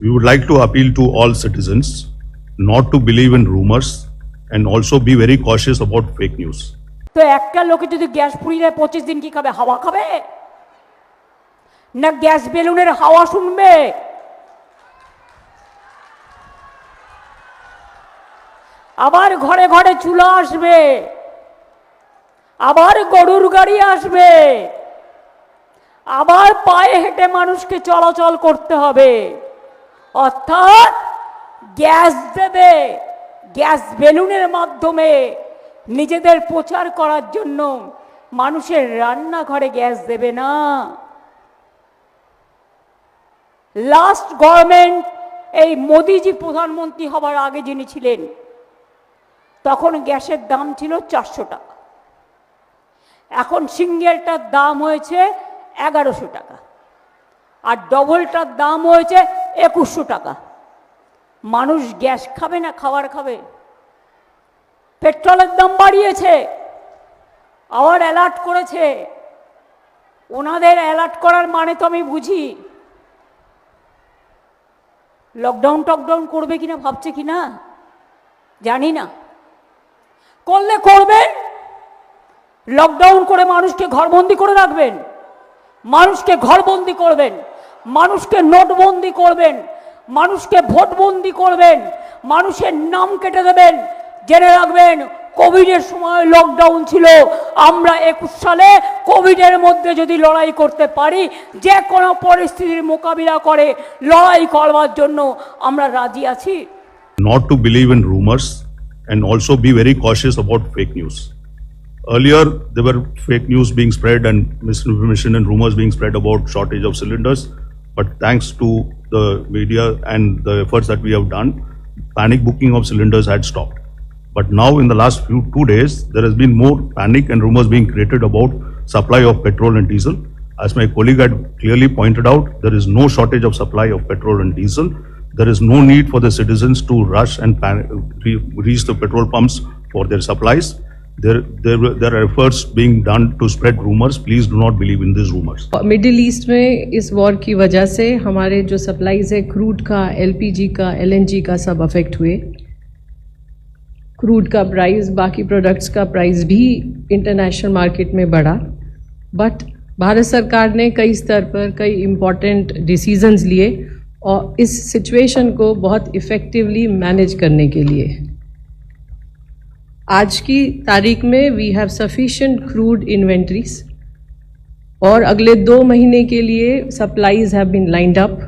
We would like to appeal to all citizens not to believe in rumors and also be very cautious about fake news. তো একটা লোকে যদি gas পুড়িয়ে দেয় 25 দিন কি খাবে? হাওয়া খাবে না গ্যাস বেলুনের হাওয়া শুনবে? আবার ঘরে ঘরে চুলা আসবে, আবার গরুর গাড়ি আসবে, আবার পায়ে হেঁটে মানুষকে চলাচল করতে হবে। অর্থাৎ গ্যাস দেবে, গ্যাস বেলুনের মাধ্যমে নিজেদের প্রচার করার জন্য মানুষের রান্নাঘরে গ্যাস দেবে না। লাস্ট গভর্নমেন্ট এই মোদিজি প্রধানমন্ত্রী হবার আগে যিনি ছিলেন তখন গ্যাসের দাম ছিল 400 টাকা, এখন সিঙ্গেলটার দাম হয়েছে 1100 টাকা আর ডবলটার দাম হয়েছে 2100 টাকা। মানুষ গ্যাস খাবে না খাবার খাবে? পেট্রোলের দাম বাড়িয়েছে, আবার অ্যালার্ট করেছে। ওনাদের অ্যালার্ট করার মানে তো আমি বুঝি, লকডাউন টকডাউন করবে কিনা ভাবছে কিনা জানি না, করলে করবেন। লকডাউন করে মানুষকে ঘরবন্দি করে রাখবেন, মানুষকে ঘরবন্দি করবেন, মানুষকে নোটবন্দি করবেন, মানুষকে ভোটবন্দি করবেন, মানুষের নাম কেটে দেবেন। জেনে রাখবেন কোভিডের সময় লকডাউন ছিল, আমরা 21 সালে কোভিডের মধ্যে যদি লড়াই করতে পারি, যে কোনো পরিস্থিতির মোকাবিলা করে লড়াই করবার জন্য আমরা রাজি আছি। Not to believe in rumors and also be very cautious about fake news. Earlier, there were fake news being spread and misinformation and rumors being spread about shortage of cylinders. But thanks to the media and the efforts that we have done, panic booking of cylinders had stopped. But now in the last 2 days, there has been more panic and rumors being created about supply of petrol and diesel. As my colleague had clearly pointed out, there is no shortage of supply of petrol and diesel. There is no need for the citizens to rush and reach the petrol pumps for their supplies. There are efforts being done to spread rumors. Please do not believe in these rumors. Middle east में इस war की वजह से हमारे जो supplies है crude का, LPG का, एलएनजी का सब अफेक्ट हुए। क्रूड का प्राइस, बाकी प्रोडक्ट्स का प्राइस भी इंटरनेशनल मार्केट में बढ़ा। बट भारत सरकार ने कई स्तर पर कई इम्पॉर्टेंट डिसीजंस लिए और इस सिचुएशन को बहुत इफ़ेक्टिवली मैनेज करने के लिए आज की तारीख में we have sufficient crude inventories और अगले 2 महीने के लिए supplies have been lined up.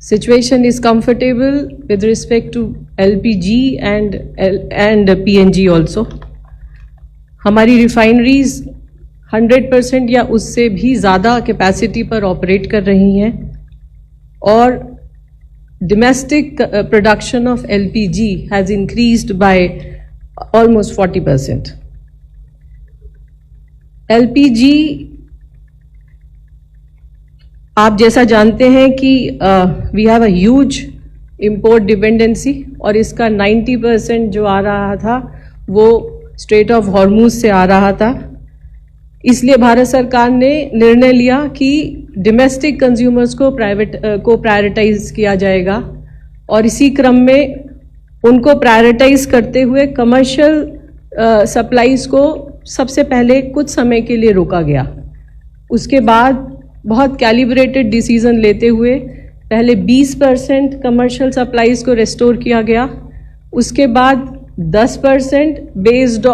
Situation is comfortable with respect to LPG and PNG also. हमारी रिफाइनरीज 100% या उससे भी ज़्यादा कैपेसिटी पर ऑपरेट कर रही हैं और domestic production of LPG has increased by almost 40%. LPG आप जैसा जानते हैं कि we have a huge import dependency और इसका 90% जो आ रहा था वो स्ट्रेट ऑफ हॉर्मुज से आ रहा था। इसलिए भारत सरकार ने निर्णय लिया कि डोमेस्टिक कंज्यूमर्स को प्रायोरिटाइज किया जाएगा और इसी क्रम में उनको प्रायोरिटाइज करते हुए कमर्शियल सप्लाईज को सबसे पहले कुछ समय के लिए रोका गया। उसके बाद बहुत कैलिब्रेटेड डिसीजन लेते हुए पहले 20% कमर्शियल सप्लाईज को रेस्टोर किया गया, उसके बाद 10% based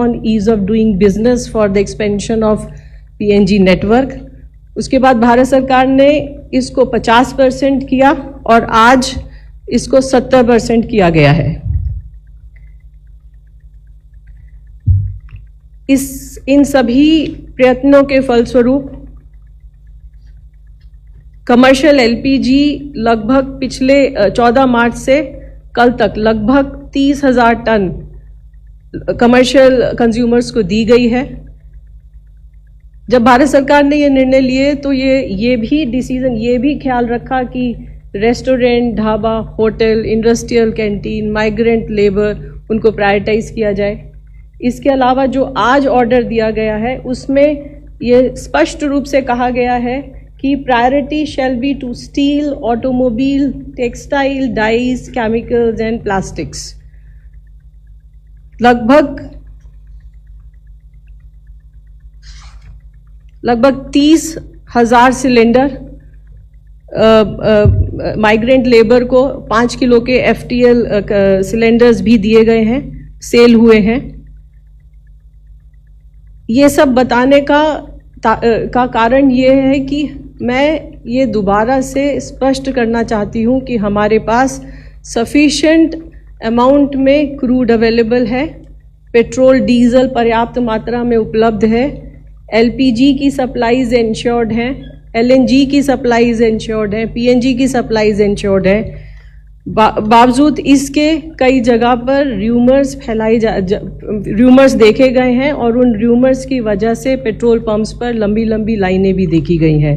on ease of doing business for the expansion of PNG network। उसके बाद भारत सरकार ने इसको 50% किया और आज इसको 70% किया गया है। इन सभी प्रयत्नों के फलस्वरूप कमर्शियल एलपीजी लगभग पिछले 14 मार्च से कल तक लगभग 30,000 टन कमर्शियल कंज्यूमर्स को दी गई है। जब भारत सरकार ने ये निर्णय लिए तो ये भी डिसीजन ये भी ख्याल रखा कि restaurant, dhaba, hotel, industrial canteen, migrant labour उनको प्रायोरिटाइज किया जाए। इसके अलावा जो आज ऑर्डर दिया गया है उसमें ये स्पष्ट रूप से कहा गया है कि priority shall be to steel, automobile, textile, dyes, chemicals and plastics. लगभग 30,000 सिलेंडर माइग्रेंट लेबर को 5 किलो के FTL सिलेंडर्स भी दिए गए हैं, सेल हुए हैं। ये सब बताने का कारण ये है कि मैं ये दोबारा से स्पष्ट करना चाहती हूँ कि हमारे पास सफिशिएंट अमाउंट में क्रूड अवेलेबल है, पेट्रोल डीजल पर्याप्त मात्रा में उपलब्ध है, LPG की सप्लाईज इंश्योर्ड हैं, LNG की सप्लाईज इंश्योर्ड हैं, PNG की सप्लाईज इंश्योर्ड है। बावजूद इसके कई जगह पर र्यूमर्स देखे गए हैं और उन र्यूमर्स की वजह से पेट्रोल पंप्स पर लंबी लंबी लाइनें भी देखी गई हैं।